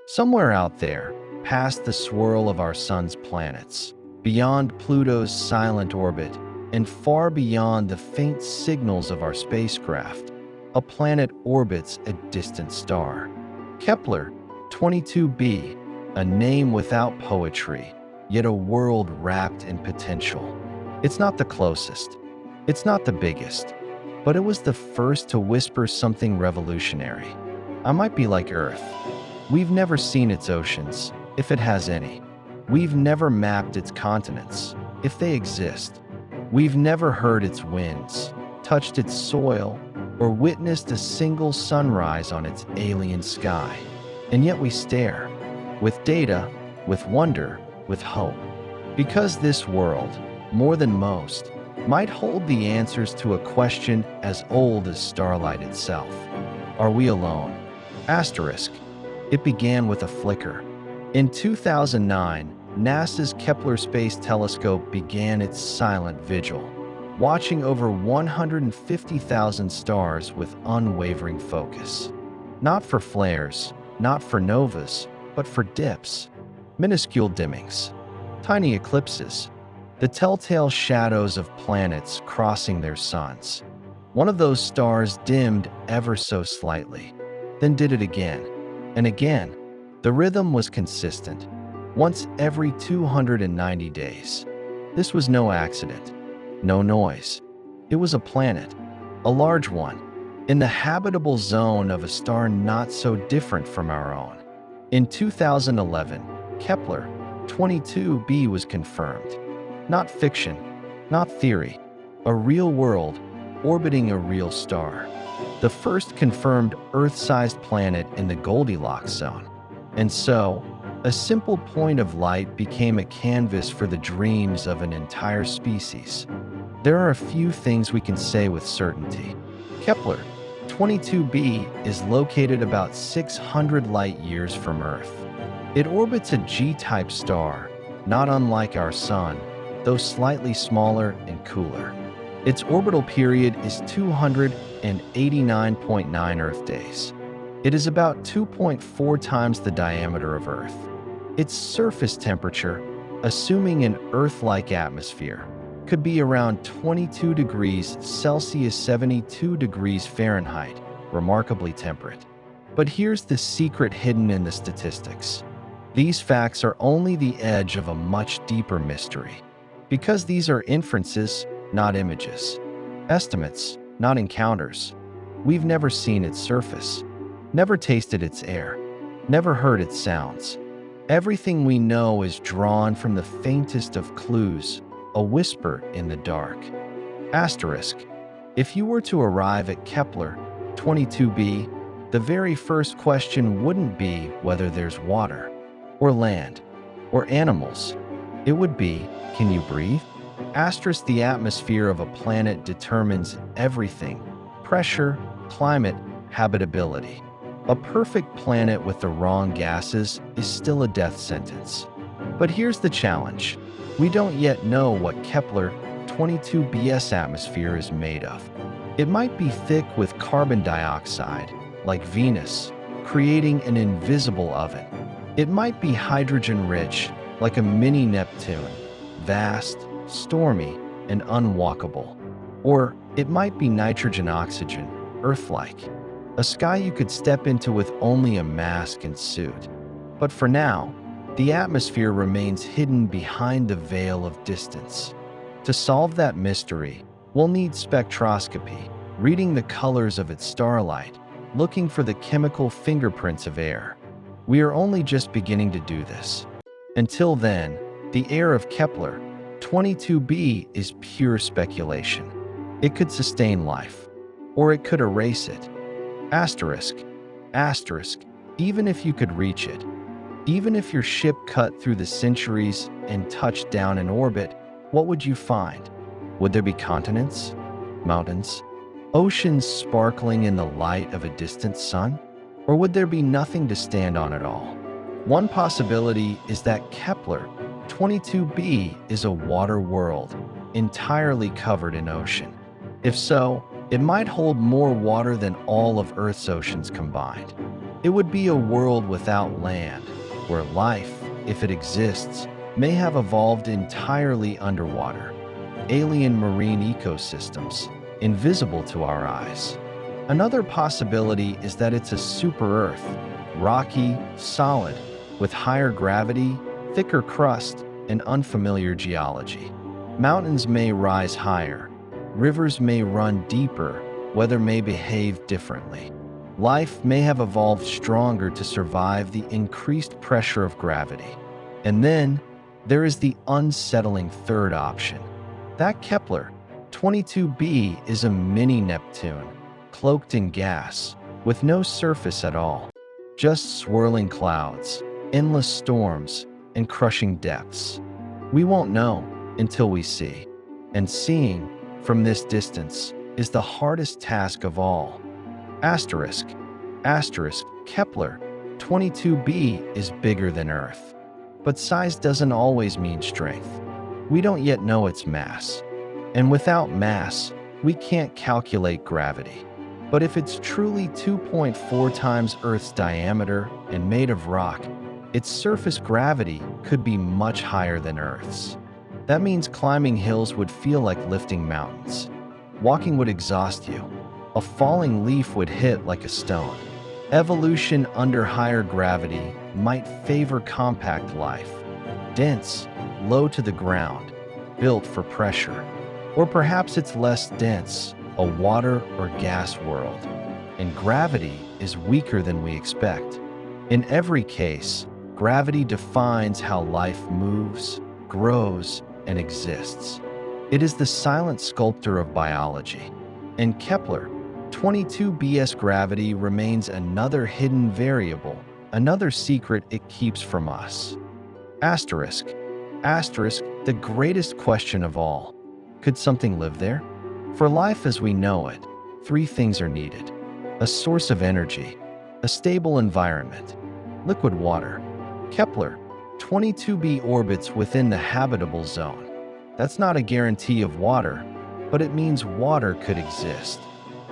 Somewhere out there, past the swirl of our sun's planets, beyond Pluto's silent orbit, and far beyond the faint signals of our spacecraft, a planet orbits a distant star. Kepler-22b, a name without poetry, yet a world wrapped in potential. It's not the closest, it's not the biggest, but it was the first to whisper something revolutionary. I might be like Earth. We've never seen its oceans, if it has any. We've never mapped its continents, if they exist. We've never heard its winds, touched its soil, or witnessed a single sunrise on its alien sky. And yet we stare, with data, with wonder, with hope. Because this world, more than most, might hold the answers to a question as old as starlight itself. Are we alone? Asterisk. It began with a flicker. In 2009, NASA's Kepler Space Telescope began its silent vigil, watching over 150,000 stars with unwavering focus. Not for flares, not for novas, but for dips, minuscule dimmings, tiny eclipses, the telltale shadows of planets crossing their suns. One of those stars dimmed ever so slightly, then did it again, and again. The rhythm was consistent, once every 290 days. This was no accident, no noise. It was a planet, a large one, in the habitable zone of a star not so different from our own. In 2011, Kepler-22b was confirmed. Not fiction, not theory, a real world orbiting a real star. The first confirmed Earth-sized planet in the Goldilocks zone. And so, a simple point of light became a canvas for the dreams of an entire species. There are a few things we can say with certainty. Kepler-22b is located about 600 light-years from Earth. It orbits a G-type star, not unlike our Sun, though slightly smaller and cooler. Its orbital period is 289.9 Earth days. It is about 2.4 times the diameter of Earth. Its surface temperature, assuming an Earth-like atmosphere, could be around 22 degrees Celsius, 72 degrees Fahrenheit, remarkably temperate. But here's the secret hidden in the statistics. These facts are only the edge of a much deeper mystery. Because these are inferences, not images. Estimates, not encounters. We've never seen its surface, never tasted its air, never heard its sounds. Everything we know is drawn from the faintest of clues, a whisper in the dark. Asterisk. If you were to arrive at Kepler-22b, the very first question wouldn't be whether there's water, or land, or animals. It would be, can you breathe? Asterisk. The atmosphere of a planet determines everything: pressure, climate, habitability. A perfect planet with the wrong gases is still a death sentence. But here's the challenge. We don't yet know what Kepler-22b's atmosphere is made of. It might be thick with carbon dioxide, like Venus, creating an invisible oven. It might be hydrogen-rich, like a mini Neptune, vast, stormy, and unwalkable. Or it might be nitrogen-oxygen, Earth-like, a sky you could step into with only a mask and suit. But for now, the atmosphere remains hidden behind the veil of distance. To solve that mystery, we'll need spectroscopy, reading the colors of its starlight, looking for the chemical fingerprints of air. We are only just beginning to do this. Until then, the air of Kepler-22b is pure speculation. It could sustain life, or it could erase it. Asterisk. Asterisk. Even if you could reach it, even if your ship cut through the centuries and touched down in orbit, what would you find? Would there be continents, mountains, oceans sparkling in the light of a distant sun? Or would there be nothing to stand on at all? One possibility is that Kepler-22b is a water world, entirely covered in ocean. If so, it might hold more water than all of Earth's oceans combined. It would be a world without land, where life, if it exists, may have evolved entirely underwater. Alien marine ecosystems, invisible to our eyes. Another possibility is that it's a super-Earth, rocky, solid, with higher gravity, thicker crust, and unfamiliar geology. Mountains may rise higher, rivers may run deeper, weather may behave differently. Life may have evolved stronger to survive the increased pressure of gravity. And then, there is the unsettling third option. That Kepler-22b is a mini Neptune, cloaked in gas, with no surface at all. Just swirling clouds, endless storms, and crushing depths. We won't know until we see. And seeing, from this distance, is the hardest task of all. Asterisk. Kepler-22b is bigger than Earth. But size doesn't always mean strength. We don't yet know its mass. And without mass, we can't calculate gravity. But if it's truly 2.4 times Earth's diameter and made of rock, its surface gravity could be much higher than Earth's. That means climbing hills would feel like lifting mountains. Walking would exhaust you. A falling leaf would hit like a stone. Evolution under higher gravity might favor compact life, dense, low to the ground, built for pressure. Or perhaps it's less dense, a water or gas world, and gravity is weaker than we expect. In every case, gravity defines how life moves, grows, and exists. It is the silent sculptor of biology. And Kepler-22b's gravity remains another hidden variable, another secret it keeps from us. Asterisk, the greatest question of all. Could something live there? For life as we know it, three things are needed. A source of energy, a stable environment, liquid water. Kepler-22b orbits within the habitable zone. That's not a guarantee of water, but it means water could exist.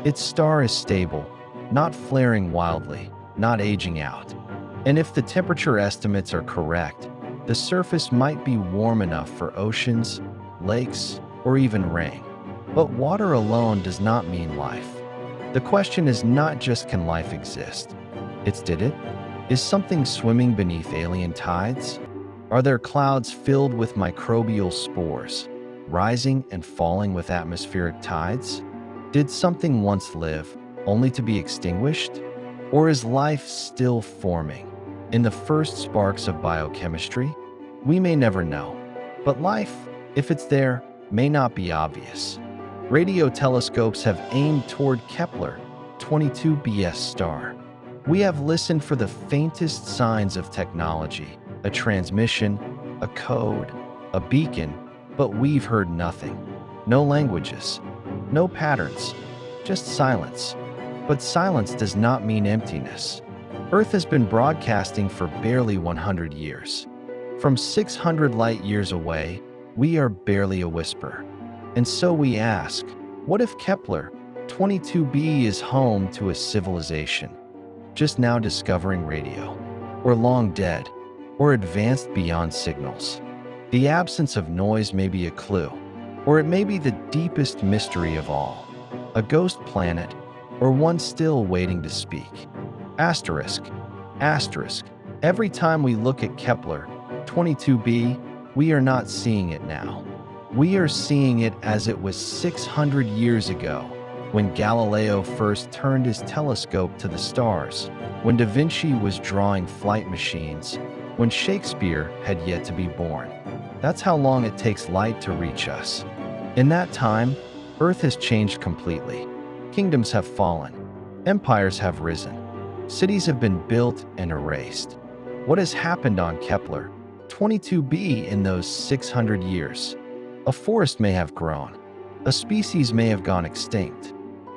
Its star is stable, not flaring wildly, not aging out. And if the temperature estimates are correct, the surface might be warm enough for oceans, lakes, or even rain. But water alone does not mean life. The question is not just can life exist, it's did it? Is something swimming beneath alien tides? Are there clouds filled with microbial spores, rising and falling with atmospheric tides? Did something once live, only to be extinguished? Or is life still forming? In the first sparks of biochemistry? We may never know. But life, if it's there, may not be obvious. Radio telescopes have aimed toward Kepler-22b's star. We have listened for the faintest signs of technology, a transmission, a code, a beacon, but we've heard nothing. No languages, no patterns, just silence. But silence does not mean emptiness. Earth has been broadcasting for barely 100 years. From 600 light years away, we are barely a whisper. And so we ask, what if Kepler-22b is home to a civilization, just now discovering radio, or long dead, or advanced beyond signals? The absence of noise may be a clue, or it may be the deepest mystery of all, a ghost planet, or one still waiting to speak. Asterisk. Every time we look at Kepler-22b, we are not seeing it now. We are seeing it as it was 600 years ago, when Galileo first turned his telescope to the stars, when Da Vinci was drawing flight machines, when Shakespeare had yet to be born. That's how long it takes light to reach us. In that time, Earth has changed completely. Kingdoms have fallen. Empires have risen. Cities have been built and erased. What has happened on Kepler-22b in those 600 years? A forest may have grown. A species may have gone extinct.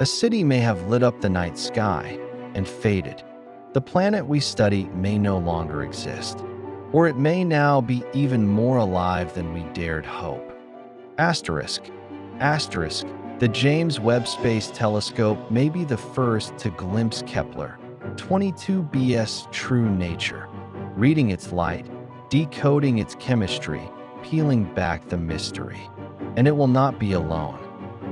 A city may have lit up the night sky and faded. The planet we study may no longer exist. Or it may now be even more alive than we dared hope. Asterisk. The James Webb Space Telescope may be the first to glimpse Kepler Kepler-22b's true nature, reading its light, decoding its chemistry, peeling back the mystery. And it will not be alone.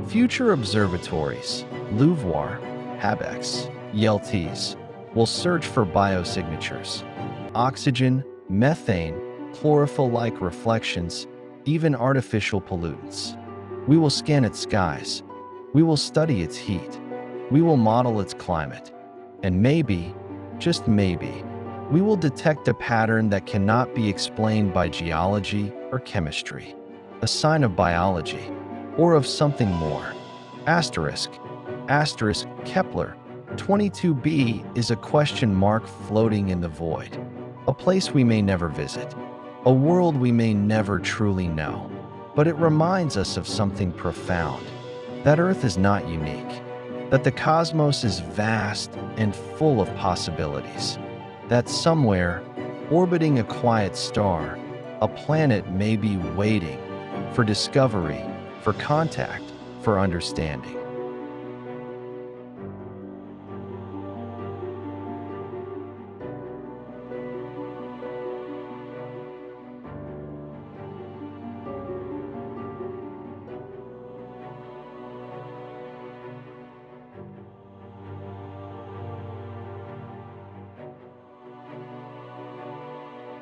Future observatories, LUVOIR, HABEX, YELTS, will search for biosignatures, oxygen, methane, chlorophyll-like reflections, even artificial pollutants. We will scan its skies. We will study its heat. We will model its climate. And maybe, just maybe, we will detect a pattern that cannot be explained by geology or chemistry, a sign of biology, or of something more. Asterisk, Kepler-22b is a question mark floating in the void, a place we may never visit, a world we may never truly know. But it reminds us of something profound, that Earth is not unique, that the cosmos is vast and full of possibilities, that somewhere, orbiting a quiet star, a planet may be waiting for discovery, for contact, for understanding.